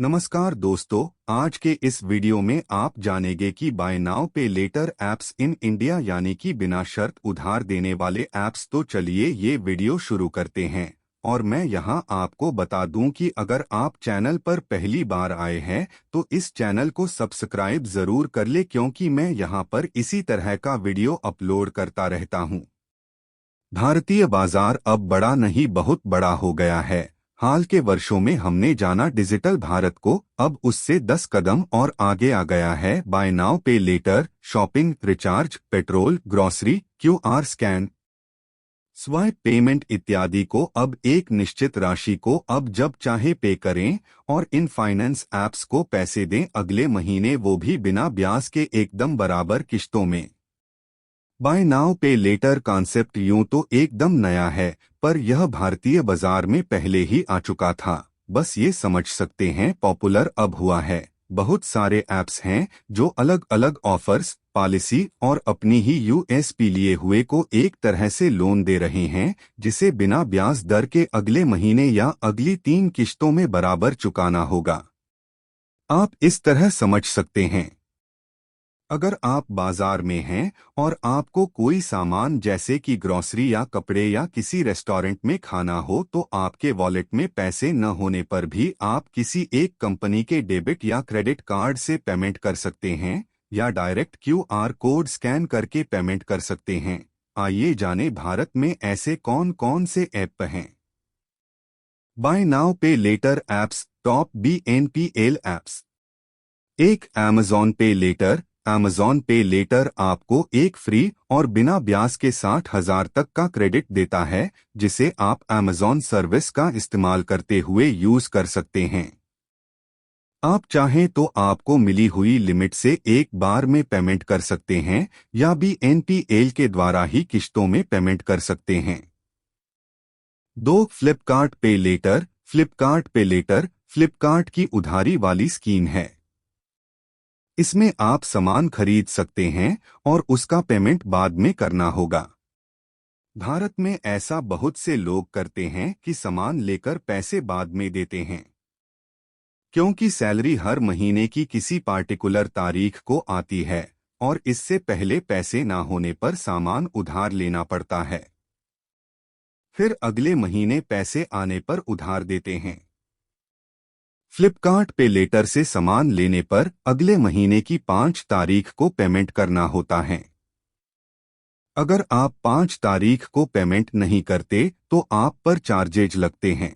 नमस्कार दोस्तों, आज के इस वीडियो में आप जानेंगे कि bye now pay later apps in India यानी कि बिना शर्त उधार देने वाले ऐप्स। तो चलिए ये वीडियो शुरू करते हैं। और मैं यहाँ आपको बता दूं कि अगर आप चैनल पर पहली बार आए हैं तो इस चैनल को सब्सक्राइब जरूर कर ले, क्योंकि मैं यहाँ पर इसी तरह का वीडियो अपलोड करता रहता हूँ। भारतीय बाजार अब बड़ा नहीं बहुत बड़ा हो गया है। हाल के वर्षों में हमने जाना डिजिटल भारत को, अब उससे 10 कदम और आगे आ गया है। Buy now pay later, shopping, recharge, petrol, grocery, QR scan, swipe payment इत्यादि को अब एक निश्चित राशि को अब जब चाहे पे करें और इन फाइनेंस ऐप्स को पैसे दें अगले महीने, वो भी बिना ब्याज के एकदम बराबर किश्तों में। Bye now pay letter concept यूं तो एकदम नया है, पर यह भारतीय बाजार में पहले ही आ चुका था। बस ये समझ सकते हैं पॉपुलर अब हुआ है। बहुत सारे ऐप्स हैं जो अलग अलग ऑफर्स, पॉलिसी और अपनी ही यूएसपी लिए हुए को एक तरह से लोन दे रहे हैं, जिसे बिना ब्याज दर के अगले महीने या अगली 3 किश्तों में बराबर चुकाना होगा। आप इस तरह समझ सकते हैं, अगर आप बाजार में हैं और आपको कोई सामान जैसे कि ग्रोसरी या कपड़े या किसी रेस्टोरेंट में खाना हो, तो आपके वॉलेट में पैसे न होने पर भी आप किसी एक कंपनी के डेबिट या क्रेडिट कार्ड से पेमेंट कर सकते हैं या डायरेक्ट क्यूआर कोड स्कैन करके पेमेंट कर सकते हैं। आइए जाने भारत में ऐसे कौन कौन से ऐप हैं। Buy now pay later apps. Top BNPL apps. एक Amazon pay later. Amazon pay later आपको एक फ्री और बिना ब्याज के 60,000 तक का क्रेडिट देता है, जिसे आप अमेज़न सर्विस का इस्तेमाल करते हुए यूज कर सकते हैं। आप चाहें तो आपको मिली हुई लिमिट से एक बार में पेमेंट कर सकते हैं या BNPL के द्वारा ही किश्तों में पेमेंट कर सकते हैं। 2 फ्लिपकार्ट पे लेटर। फ्लिपकार्ट पे लेटर फ्लिपकार्ट की उधारी वाली स्कीम है। इसमें आप सामान खरीद सकते हैं और उसका पेमेंट बाद में करना होगा। भारत में ऐसा बहुत से लोग करते हैं कि सामान लेकर पैसे बाद में देते हैं, क्योंकि सैलरी हर महीने की किसी पार्टिकुलर तारीख को आती है और इससे पहले पैसे ना होने पर सामान उधार लेना पड़ता है। फिर अगले महीने पैसे आने पर उधार देते हैं। फ्लिपकार्ट पे लेटर से सामान लेने पर अगले महीने की 5 तारीख को पेमेंट करना होता है। अगर आप 5 तारीख को पेमेंट नहीं करते तो आप पर चार्जेज लगते हैं।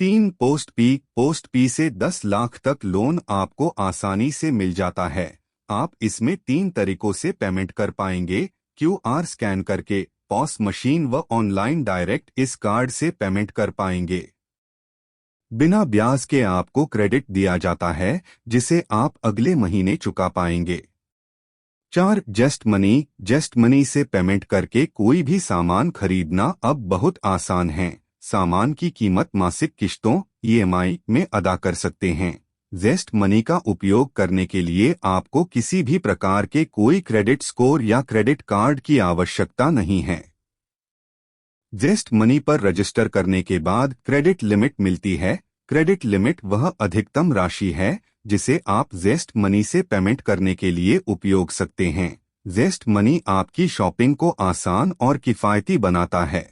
3 पोस्ट पी से 10 लाख तक लोन आपको आसानी से मिल जाता है। आप इसमें 3 तरीकों से पेमेंट कर पाएंगे: क्यूआर स्कैन करके, पॉस मशीन व ऑनलाइन डायरेक्ट इस कार्ड से पेमेंट कर पाएंगे। बिना ब्याज के आपको क्रेडिट दिया जाता है, जिसे आप अगले महीने चुका पाएंगे। 4 जस्ट मनी से पेमेंट करके कोई भी सामान खरीदना अब बहुत आसान है। सामान की कीमत मासिक किश्तों EMI में अदा कर सकते हैं। जेस्ट मनी का उपयोग करने के लिए आपको किसी भी प्रकार के कोई क्रेडिट स्कोर या क्रेडिट कार्ड की आवश्यकता नहीं है। जेस्ट मनी पर रजिस्टर करने के बाद क्रेडिट लिमिट मिलती है। क्रेडिट लिमिट वह अधिकतम राशि है जिसे आप जेस्ट मनी से पेमेंट करने के लिए उपयोग सकते हैं। जेस्ट मनी आपकी शॉपिंग को आसान और किफ़ायती बनाता है।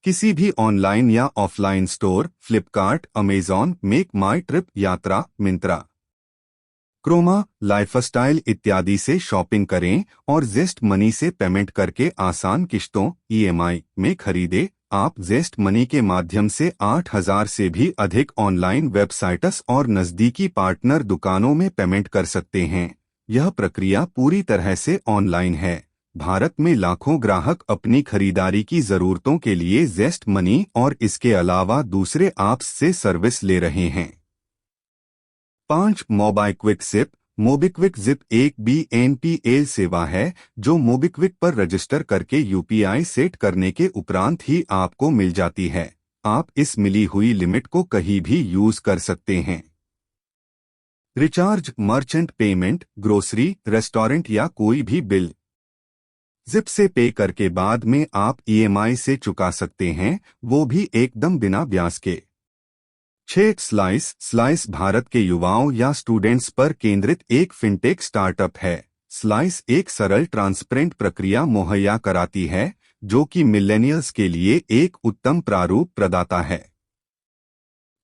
किसी भी ऑनलाइन या offline store, Flipkart, Amazon, MakeMyTrip, Yatra, Myntra, Croma, lifestyle इत्यादि से शॉपिंग करें और जेस्ट मनी से पेमेंट करके आसान किश्तों EMI में खरीदें। आप जेस्ट मनी के माध्यम से 8,000 से भी अधिक ऑनलाइन वेबसाइट्स और नज़दीकी पार्टनर दुकानों में पेमेंट कर सकते हैं। यह प्रक्रिया पूरी तरह से ऑनलाइन है। भारत में लाखों ग्राहक अपनी खरीदारी की ज़रूरतों के लिए जेस्ट मनी और इसके अलावा दूसरे ऐप्स से सर्विस ले रहे हैं। 5 मोबाइक्विक जिप। मोबिक्विक जिप एक BNPL सेवा है जो मोबिक्विक पर रजिस्टर करके UPI सेट करने के उपरांत ही आपको मिल जाती है। आप इस मिली हुई लिमिट को कहीं भी यूज कर सकते हैं। Recharge, merchant payment, grocery, restaurant या कोई भी बिल जिप से पे करके बाद में आप EMI से चुका सकते हैं, वो भी एकदम बिना ब्याज के। 6 स्लाइस भारत के युवाओं या स्टूडेंट्स पर केंद्रित एक फिनटेक स्टार्टअप है। स्लाइस एक सरल ट्रांसपेरेंट प्रक्रिया मुहैया कराती है जो कि मिलेनियल्स के लिए एक उत्तम प्रारूप प्रदाता है।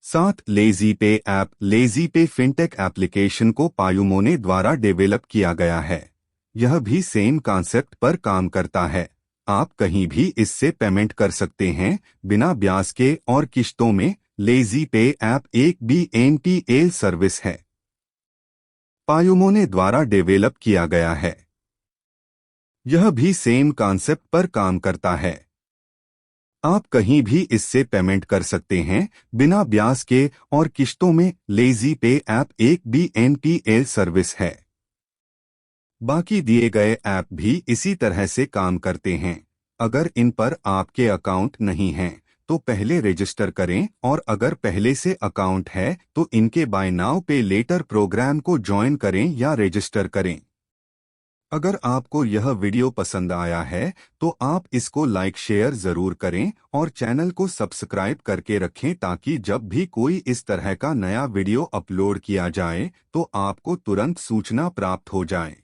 7 लेजी पे ऐप। लेजी पे फिनटेक एप्लीकेशन को पायुमोने द्वारा डेवलप किया गया है। यह भी सेम कॉन्सेप्ट पर काम करता है। आप कहीं भी इससे पेमेंट कर सकते हैं बिना ब्याज के और किश्तों में। लेजी पे ऐप एक BNPL सर्विस है, पायुमोने द्वारा डेवलप किया गया है। यह भी सेम कॉन्सेप्ट पर काम करता है। आप कहीं भी इससे पेमेंट कर सकते हैं बिना ब्याज के और किश्तों में। लेजी पे ऐप एक BNPL सर्विस है। बाकी दिए गए ऐप भी इसी तरह से काम करते हैं। अगर इन पर आपके अकाउंट नहीं हैं, तो पहले रजिस्टर करें और अगर पहले से अकाउंट है तो इनके bye now pay letter programme को ज्वाइन करें या रजिस्टर करें। अगर आपको यह वीडियो पसंद आया है तो आप इसको लाइक शेयर जरूर करें और चैनल को सब्सक्राइब करके रखें ताकि जब भी कोई इस तरह का नया वीडियो अपलोड किया जाए तो आपको तुरंत सूचना प्राप्त हो जाए।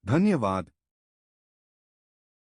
धन्यवाद।